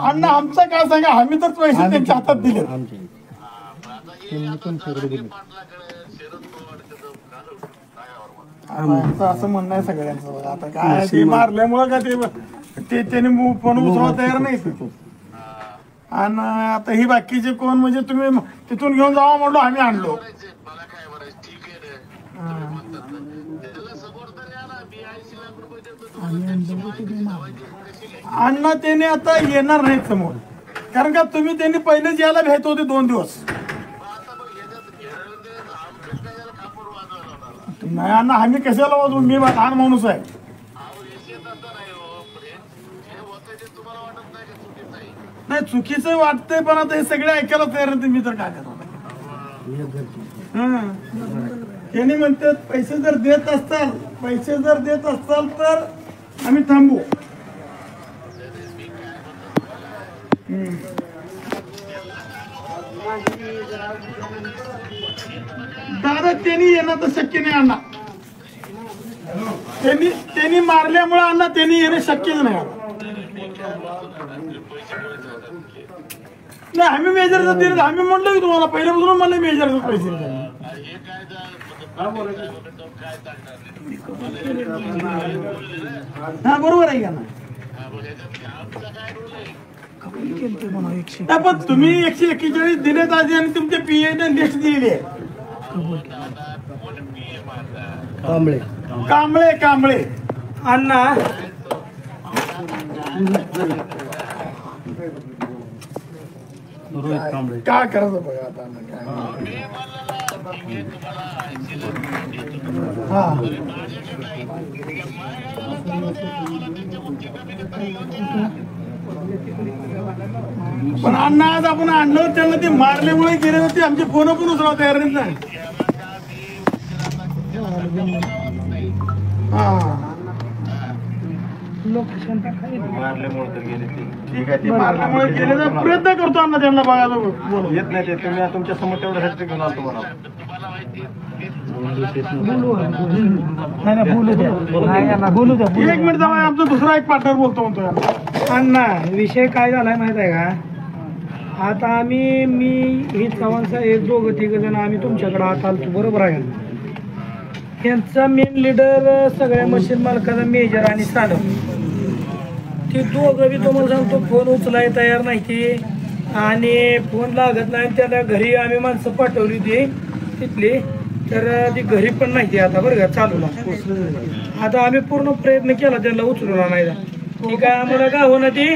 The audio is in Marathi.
अण्णा आमचं काय सांगा, आम्ही तर पैसे त्यांच्या हातात दिले. असं म्हणणं आहे सगळ्यांचं. आता काय ते मारल्यामुळं का ते त्यांनी पण उचलायला तयार नाही तिथून. आणि आता ही बाकीचे कोण म्हणजे तुम्ही तिथून घेऊन जावा म्हणलो, आम्ही आणलो. अण्णा त्याने आता येणार नाहीत समोर, कारण का तुम्ही त्यांनी पहिलेच यायला भेट होते 2 दिवस. नाही अण्णा, आम्ही कशाला वाजवू, मी लहान माणूस आहे. नाही चुकीचं वाटतंय, पण आता हे सगळे ऐकायला तयार नाही. मी तर काय करतो, त्यांनी म्हणतात पैसे जर देत असताल तर आम्ही थांबू. दादा त्यांनी येणं तर शक्य नाही अण्णा. त्यांनी मारल्यामुळे अण्णा त्यांनी येणं शक्यच नाही. नाही आम्ही मेजरचं दिलं, आम्ही म्हटलं की तुम्हाला पहिल्यापासून मला मेजरचं पैसे. हा बरोबर आहे का ना. पण तुम्ही 141 दिलेत आधी आणि तुमचे पीए नेक्स्ट दिलेली आहे. कांबळे अण्णा काय करायचं बघा आता. पण अण्णा आज आपण आणलं, त्यांना ते मारल्यामुळे गेले होते. आमचे फोन पण उचला तयार नाही. ठीक आहे, ते मारल्यामुळे गेले तर प्रयत्न करतो अण्णा त्यांना बघायला. येत नाही ते तुम्ही तुमच्या समोर तेवढ्यासाठी घेऊन आलो तुम्हाला. एक मिनिट जाऊ, आमचा दुसरा एक पार्टनर बोलतो म्हणतो. अण्णा विषय काय झालाय माहित आहे का. आता मी ही चव्हाण साहेब दोघं तिघ जण आम्ही तुमच्याकडे आत आलतो, बरोबर आहे. त्यांचा मेन लीडर सगळ्या मशीन मालकाचा मेजर आणि साडम, ते दोघं बी तुम्हाला सांगतो फोन उचलाय तयार नाही ते, आणि फोन लागत नाही. त्याला घरी आम्ही माणसं पाठवली होती तिथली, तर ती घरी पण नाही ती आता, बरं का चालू. आता आम्ही पूर्ण प्रयत्न केला त्यांना उचलून आणायला. ती काय आम्हाला का होणार ती.